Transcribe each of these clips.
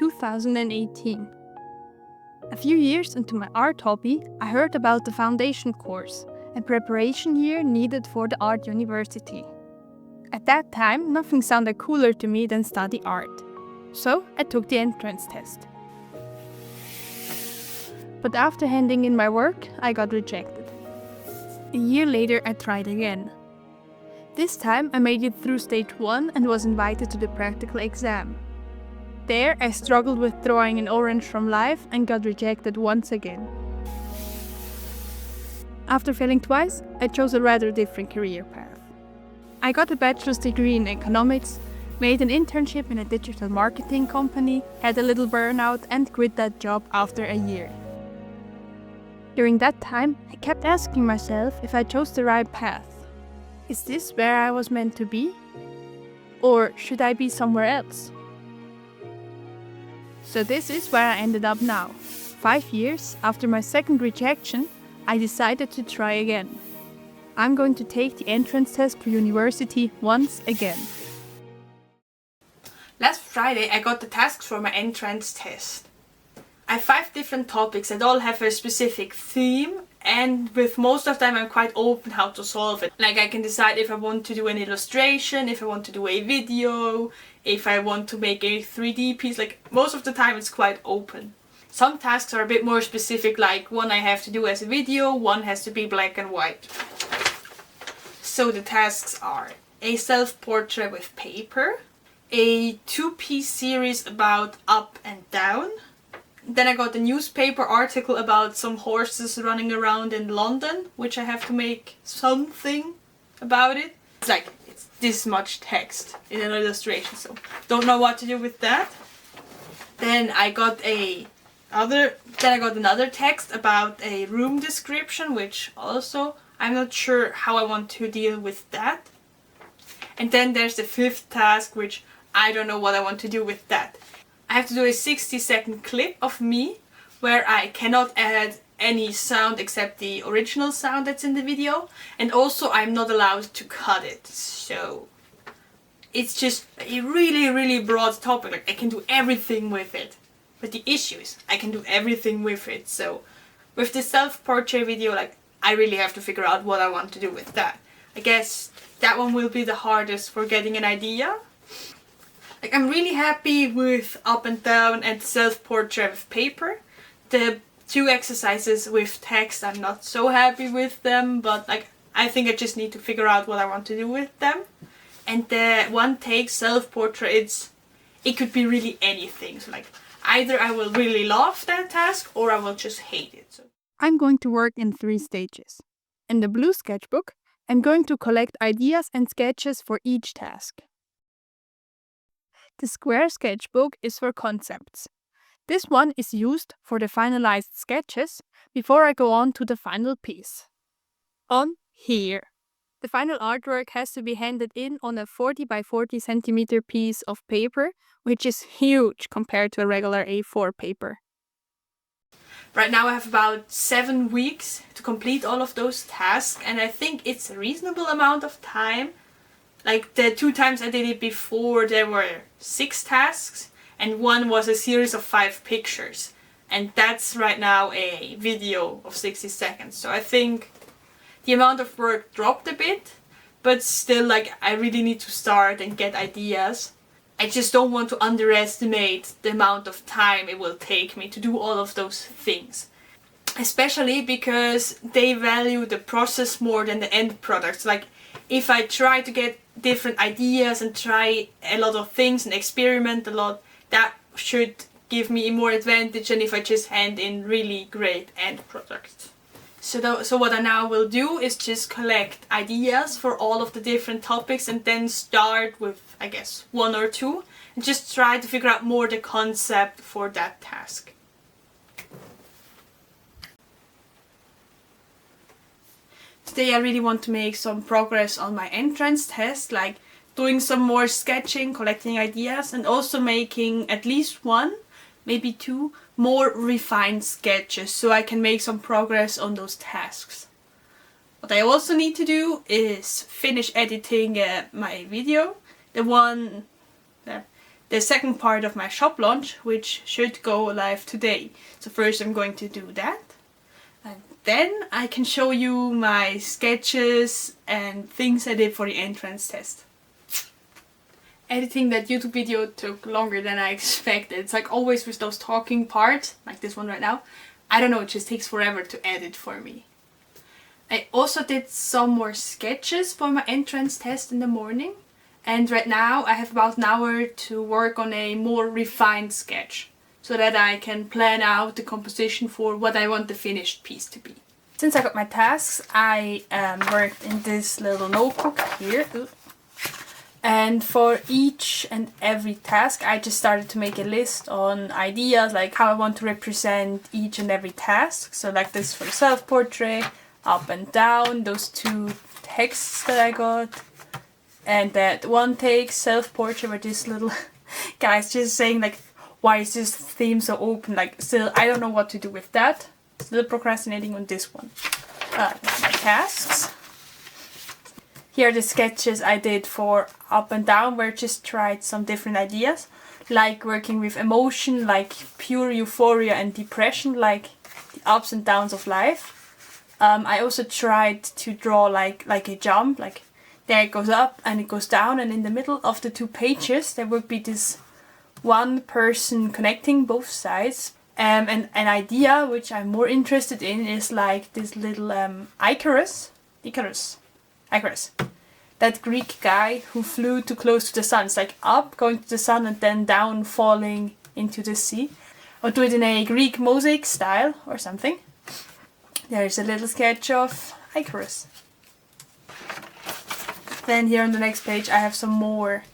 2018. A few years into my art hobby, I heard about the foundation course, a preparation year needed for the art university. At that time, nothing sounded cooler to me than study art. So I took the entrance test. But after handing in my work, I got rejected. A year later, I tried again. This time, I made it through stage 1 and was invited to the practical exam. There, I struggled with drawing an orange from life and got rejected once again. After failing twice, I chose a rather different career path. I got a bachelor's degree in economics, made an internship in a digital marketing company, had a little burnout and quit that job after a year. During that time, I kept asking myself if I chose the right path. Is this where I was meant to be? Or should I be somewhere else? So this is where I ended up now. 5 years after my second rejection, I decided to try again. I'm going to take the entrance test for university once again. Last Friday I got the tasks for my entrance test. I have 5 different topics that all have a specific theme, and with most of them I'm quite open how to solve it. Like I can decide if I want to do an illustration, if I want to do a video, if I want to make a 3D piece, like most of the time it's quite open. Some tasks are a bit more specific, like one I have to do as a video, one has to be black and white. So the tasks are a self-portrait with paper, a 2-piece series about up and down. Then I got a newspaper article about some horses running around in London, which I have to make something about it. It's this much text in an illustration, so don't know what to do with that. Then I got another text about a room description, which also I'm not sure how I want to deal with that. And then there's the 5th task, which I don't know what I want to do with that. I have to do a 60-second clip of me where I cannot add any sound except the original sound that's in the video, and also I'm not allowed to cut it. So it's just a really broad topic. Like I can do everything with it. But the issue is I can do everything with it. So with the self-portrait video, I really have to figure out what I want to do with that. I guess that one will be the hardest for getting an idea. I'm really happy with up and down and self-portrait with paper. The 2 exercises with text, I'm not so happy with them, but I think I just need to figure out what I want to do with them. And the 1 take self-portrait, it could be really anything. So either I will really love that task or I will just hate it. So I'm going to work in 3 stages. In the blue sketchbook, I'm going to collect ideas and sketches for each task. The square sketchbook is for concepts. This one is used for the finalized sketches before I go on to the final piece. On here. The final artwork has to be handed in on a 40 by 40 centimeter piece of paper, which is huge compared to a regular A4 paper. Right now I have about 7 weeks to complete all of those tasks, and I think it's a reasonable amount of time. The 2 times I did it before, there were 6 tasks, and 1 was a series of 5 pictures. And that's right now a video of 60 seconds. So I think the amount of work dropped a bit, but still I really need to start and get ideas. I just don't want to underestimate the amount of time it will take me to do all of those things. Especially because they value the process more than the end products. If I try to get different ideas and try a lot of things and experiment a lot, that should give me more advantage than if I just hand in really great end products. So what I now will do is just collect ideas for all of the different topics and then start with, I guess, 1 or 2 and just try to figure out more the concept for that task. Today I really want to make some progress on my entrance test, doing some more sketching, collecting ideas, and also making at least 1, maybe 2 more refined sketches so I can make some progress on those tasks. What I also need to do is finish editing my video, the one the second part of my shop launch, which should go live today. So first I'm going to do that, and then I can show you my sketches and things I did for the entrance test. Editing that YouTube video took longer than I expected. It's like always with those talking parts, like this one right now. I don't know, it just takes forever to edit for me. I also did some more sketches for my entrance test in the morning. And right now I have about an hour to work on a more refined sketch, so that I can plan out the composition for what I want the finished piece to be. Since I got my tasks, I worked in this little notebook here. And for each and every task, I just started to make a list on ideas, like how I want to represent each and every task. So like this for the self-portrait, up and down, those two texts that I got. And that one take, self-portrait, where this little guy's just saying like, why is this theme so open? Like, still, I don't know what to do with that. Still procrastinating on this one. My tasks. Here are the sketches I did for up and down, where I just tried some different ideas. Like working with emotion, like pure euphoria and depression, like the ups and downs of life. I also tried to draw like a jump, like there it goes up and it goes down, and in the middle of the two pages there would be this one person connecting both sides. And an idea which I'm more interested in is like this little Icarus. That Greek guy who flew too close to the sun. It's like up, going to the sun, and then down, falling into the sea. I'll do it in a Greek mosaic style or something. There's a little sketch of Icarus. Then here on the next page I have some more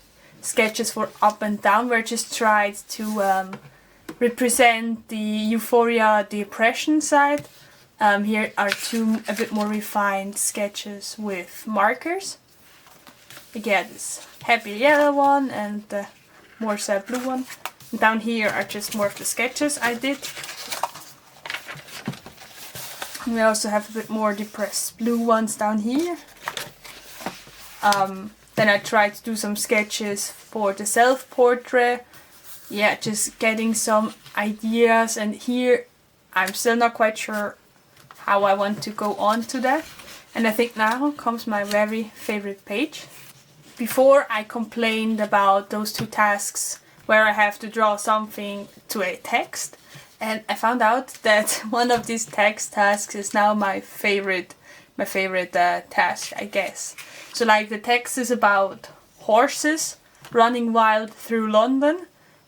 sketches for up and down, where I just tried to represent the euphoria, depression side. Here are two a bit more refined sketches with markers. Again, this happy yellow one and the more sad blue one. And down here are just more of the sketches I did. And we also have a bit more depressed blue ones down here. Then I tried to do some sketches for the self-portrait. Yeah, just getting some ideas, and here I'm still not quite sure how I want to go on to that. And I think now comes my very favorite page. Before I complained about those two tasks where I have to draw something to a text, and I found out that one of these text tasks is now my favorite task, I guess. So like the text is about horses running wild through London,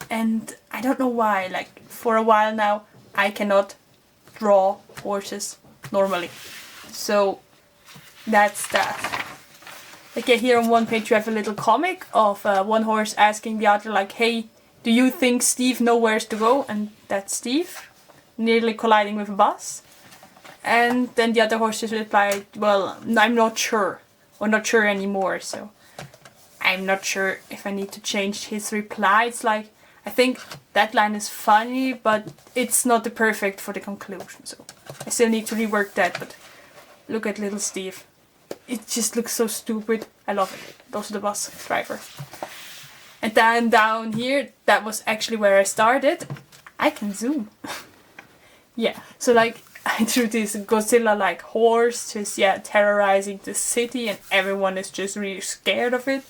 and I don't know why, like for a while now I cannot draw horses normally. So that's that. Okay, here on one page we have a little comic of one horse asking the other like, hey, do you think Steve knows where to go? And that's Steve, nearly colliding with a bus. And then the other horse just replied, well, I'm not sure, or not sure anymore, so I'm not sure if I need to change his reply. It's like, I think that line is funny, but it's not the perfect for the conclusion, so I still need to rework that. But look at little Steve. It just looks so stupid. I love it. Also the bus driver. And then down here, that was actually where I started. I can zoom. Yeah, so like I drew this Godzilla-like horse just, yeah, terrorizing the city, and everyone is just really scared of it.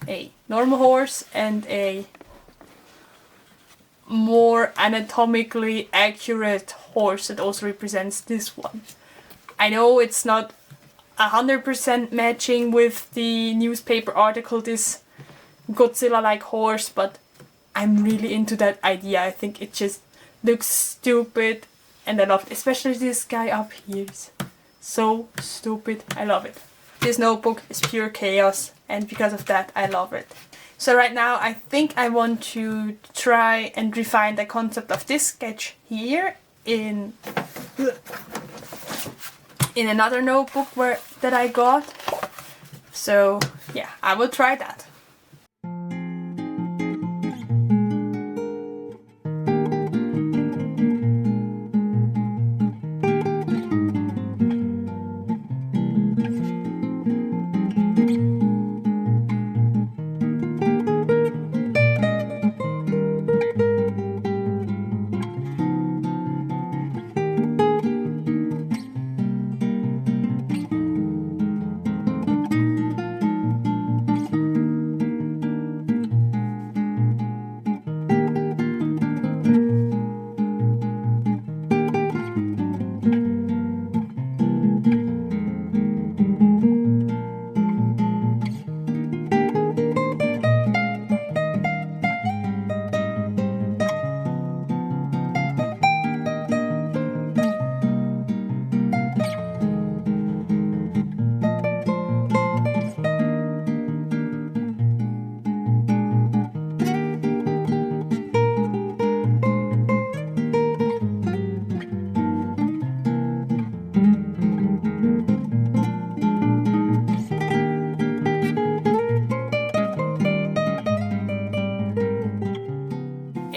A normal horse and a more anatomically accurate horse that also represents this one. I know it's not 100% matching with the newspaper article, this Godzilla-like horse, but I'm really into that idea. I think it just looks stupid, and I love it. Especially this guy up here is so stupid. I love it. This notebook is pure chaos, and because of that I love it. So right now I think I want to try and refine the concept of this sketch here in another notebook that I got. So yeah, I will try that.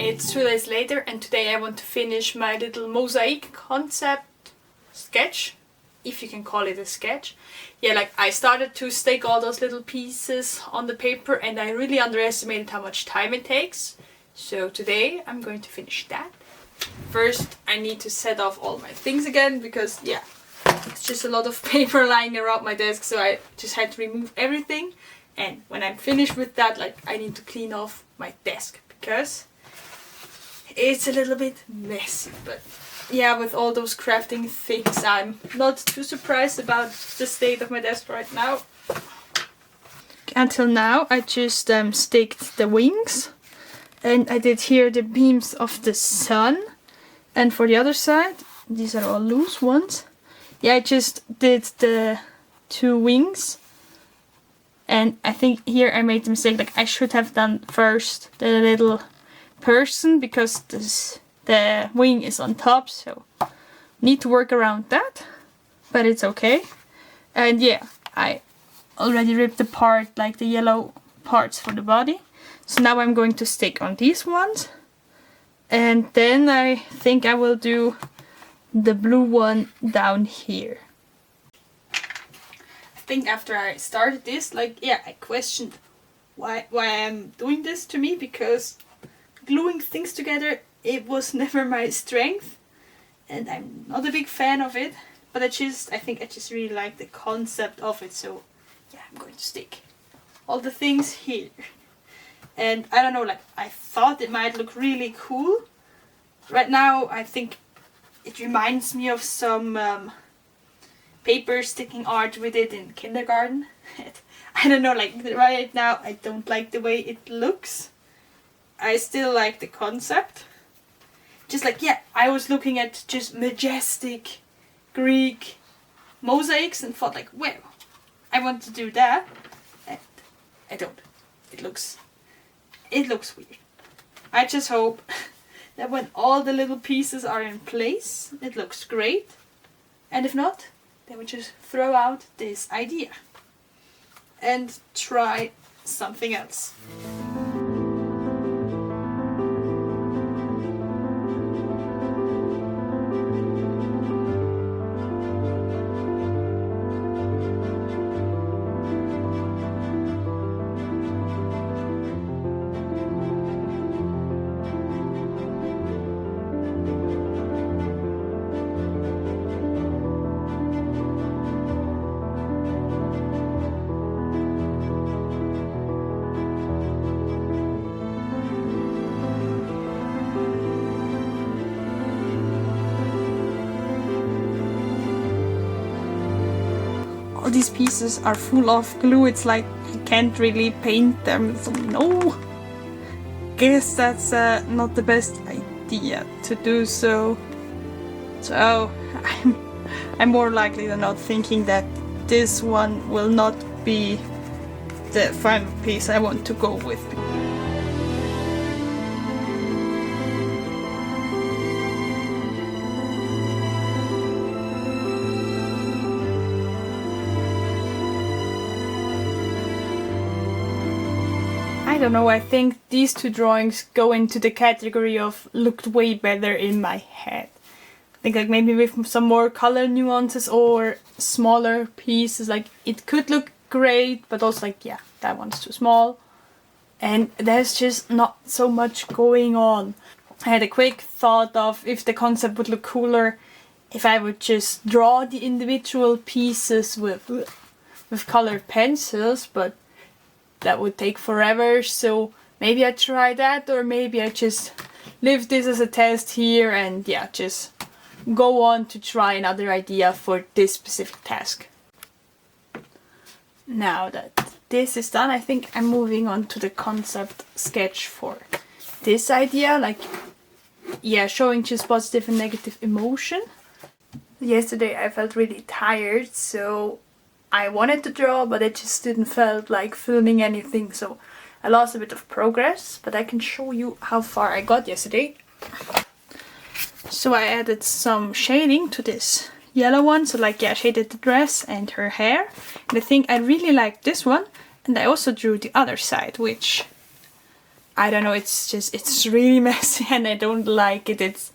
It's 2 days later and today I want to finish my little mosaic concept sketch, if you can call it a sketch. Yeah, like I started to stake all those little pieces on the paper and I really underestimated how much time it takes. So today I'm going to finish that. First I need to set off all my things again because yeah, it's just a lot of paper lying around my desk, so I just had to remove everything. And when I'm finished with that, like I need to clean off my desk because it's a little bit messy. But yeah, with all those crafting things, I'm not too surprised about the state of my desk right now. Until now, I just staked the wings, and I did here the beams of the sun. And for the other side, these are all loose ones. Yeah, I just did the 2 wings. And I think here I made the mistake, like I should have done first the little person because the wing is on top, so need to work around that, but it's okay. And yeah, I already ripped apart like the yellow parts for the body, so now I'm going to stick on these ones, and then I think I will do the blue one down here. I think after I started this, like yeah, I questioned why I'm doing this to me, because gluing things together, it was never my strength and I'm not a big fan of it, but I think I just really like the concept of it, so yeah, I'm going to stick all the things here. And I don't know, like I thought it might look really cool. Right now I think it reminds me of some paper sticking art we did in kindergarten. I don't know, like right now I don't like the way it looks. I still like the concept. Just like, yeah, I was looking at just majestic Greek mosaics and thought like, well, I want to do that. And I don't. It looks weird. I just hope that when all the little pieces are in place, it looks great. And if not, then we just throw out this idea and try something else. All these pieces are full of glue, it's like you can't really paint them, so no, guess that's not the best idea to do so. So I'm more likely than not thinking that this one will not be the final piece I want to go with. I don't know, I think these 2 drawings go into the category of looked way better in my head. I think like maybe with some more color nuances or smaller pieces, like it could look great, but also like yeah, that one's too small. And there's just not so much going on. I had a quick thought of if the concept would look cooler if I would just draw the individual pieces with colored pencils, but that would take forever, so maybe I try that, or maybe I just leave this as a test here and yeah, just go on to try another idea for this specific task. Now that this is done, I think I'm moving on to the concept sketch for this idea, like yeah, showing just positive and negative emotion. Yesterday I felt really tired, so I wanted to draw, but I just didn't felt like filming anything, so I lost a bit of progress, but I can show you how far I got yesterday. So I added some shading to this yellow one, so like yeah, I shaded the dress and her hair, and I think I really liked this one, and I also drew the other side, which I don't know, it's really messy and I don't like it.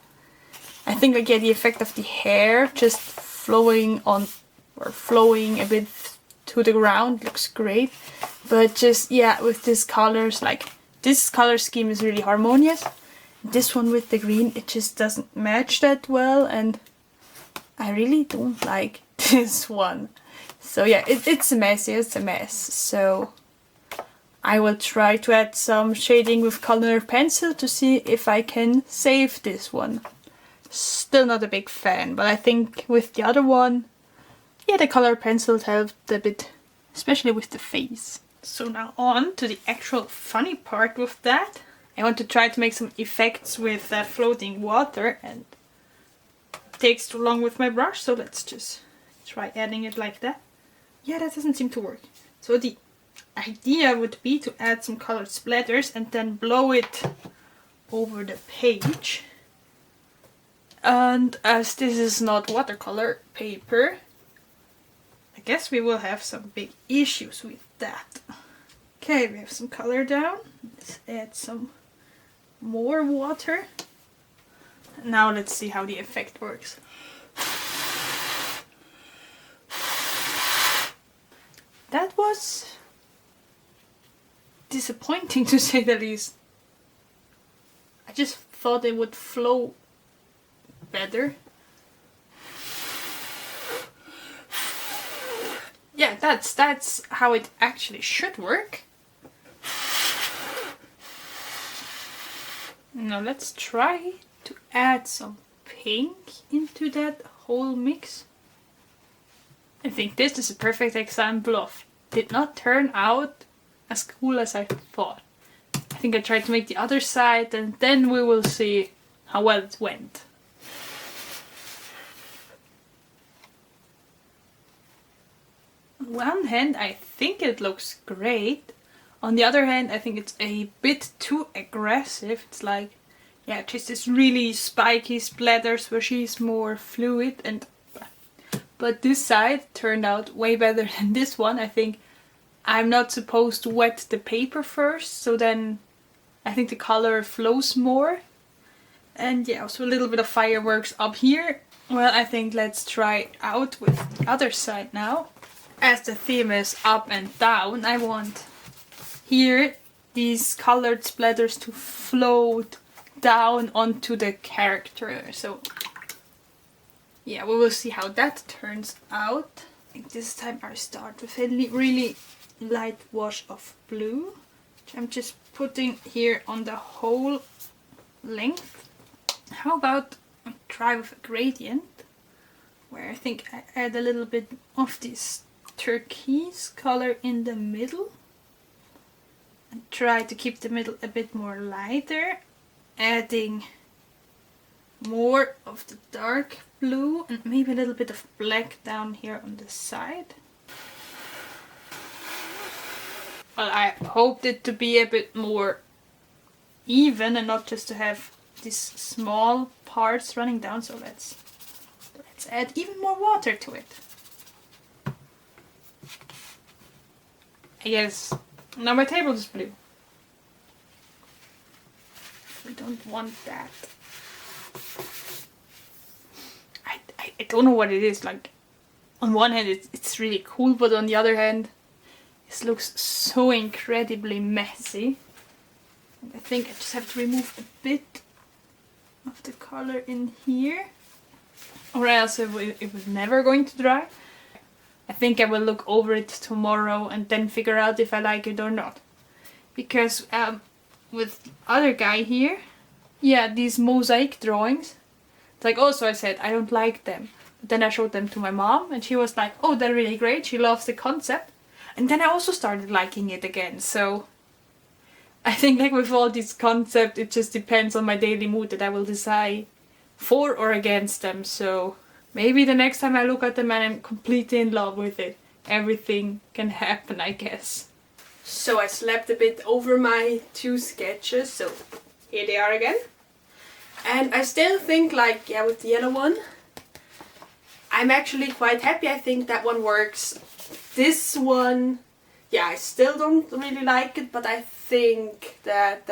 I think I get the effect of the hair just flowing on, or flowing a bit to the ground. Looks great. But just, yeah, with these colors, like this color scheme is really harmonious. This one with the green, it just doesn't match that well, and I really don't like this one. So yeah, it's a mess. So I will try to add some shading with color pencil to see if I can save this one. Still not a big fan, but I think with the other one, yeah, the color pencil helped a bit, especially with the face. So now on to the actual funny part with that. I want to try to make some effects with floating water, and it takes too long with my brush, so let's just try adding it like that. Yeah, that doesn't seem to work. So the idea would be to add some colored splatters and then blow it over the page. And as this is not watercolor paper, I guess we will have some big issues with that. Okay, we have some color down. Let's add some more water. Now let's see how the effect works. That was disappointing, to say the least. I just thought it would flow better. Yeah, that's how it actually should work. Now let's try to add some pink into that whole mix. I think this is a perfect example of did not turn out as cool as I thought. I think I tried to make the other side, and then we will see how well it went. On one hand, I think it looks great. On the other hand, I think it's a bit too aggressive. It's like, yeah, just this really spiky splatters where she's more fluid, and but this side turned out way better than this one. I think I'm not supposed to wet the paper first, so then I think the color flows more. And yeah, also a little bit of fireworks up here. Well, I think let's try it out with the other side now. As the theme is up and down, I want here these colored splatters to float down onto the character. So yeah, we will see how that turns out. I think this time I start with a really light wash of blue, which I'm just putting here on the whole length. How about I try with a gradient, where I think I add a little bit of this turquoise color in the middle, and try to keep the middle a bit more lighter, adding more of the dark blue and maybe a little bit of black down here on the side. Well, I hoped it to be a bit more even and not just to have these small parts running down, so let's add even more water to it. I guess now my table is blue. We don't want that. I don't know what it is. Like, on one hand it's really cool, but on the other hand this looks so incredibly messy. And I think I just have to remove a bit of the color in here, or else it was never going to dry. I think I will look over it tomorrow and then figure out if I like it or not. Because with the other guy here, yeah, these mosaic drawings, it's like, also I said I don't like them. But then I showed them to my mom and she was like, oh, they're really great, she loves the concept. And then I also started liking it again. So I think like with all these concepts, it just depends on my daily mood that I will decide for or against them. So maybe the next time I look at them and I'm completely in love with it, everything can happen, I guess. So I slept a bit over my two sketches, so here they are again. And I still think, like, yeah, with the yellow one, I'm actually quite happy. I think that one works. This one, yeah, I still don't really like it, but I think that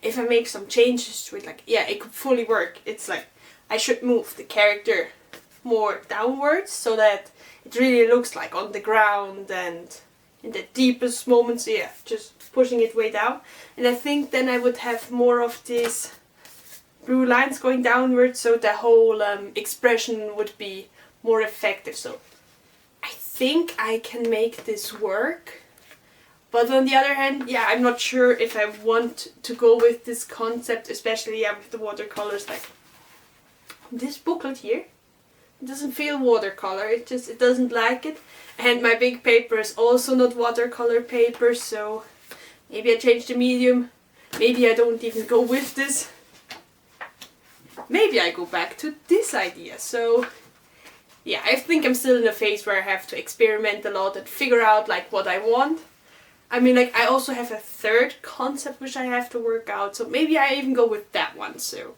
if I make some changes to it, like, yeah, it could fully work. It's like I should move the character more downwards so that it really looks like on the ground, and in the deepest moments, yeah, just pushing it way down. And I think then I would have more of these blue lines going downwards, so the whole expression would be more effective. So I think I can make this work. But on the other hand, yeah, I'm not sure if I want to go with this concept, especially with the watercolors. Like this booklet here, it doesn't feel watercolor, it doesn't like it. And my big paper is also not watercolor paper, so maybe I change the medium. Maybe I don't even go with this. Maybe I go back to this idea. So yeah, I think I'm still in a phase where I have to experiment a lot and figure out like what I want. I mean, like, I also have a third concept which I have to work out, so maybe I even go with that one. So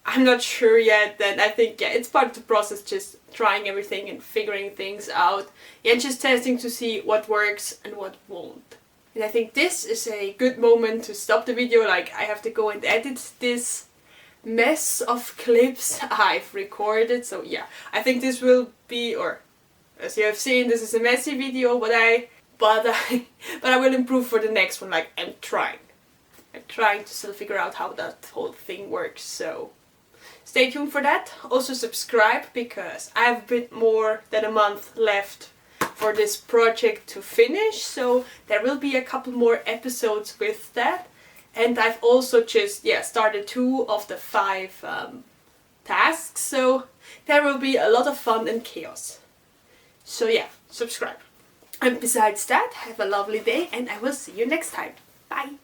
I'm not sure yet. Then I think, yeah, it's part of the process, just trying everything and figuring things out. Yeah, just testing to see what works and what won't. And I think this is a good moment to stop the video. Like, I have to go and edit this mess of clips I've recorded. So yeah, I think this will be, or as you have seen, this is a messy video, but I will improve for the next one. Like, I'm trying to still figure out how that whole thing works. So stay tuned for that. Also subscribe, because I have a bit more than a month left for this project to finish. So there will be a couple more episodes with that. And I've also just, yeah, started 2 of the 5 tasks. So there will be a lot of fun and chaos. So yeah, subscribe. And besides that, have a lovely day, and I will see you next time. Bye!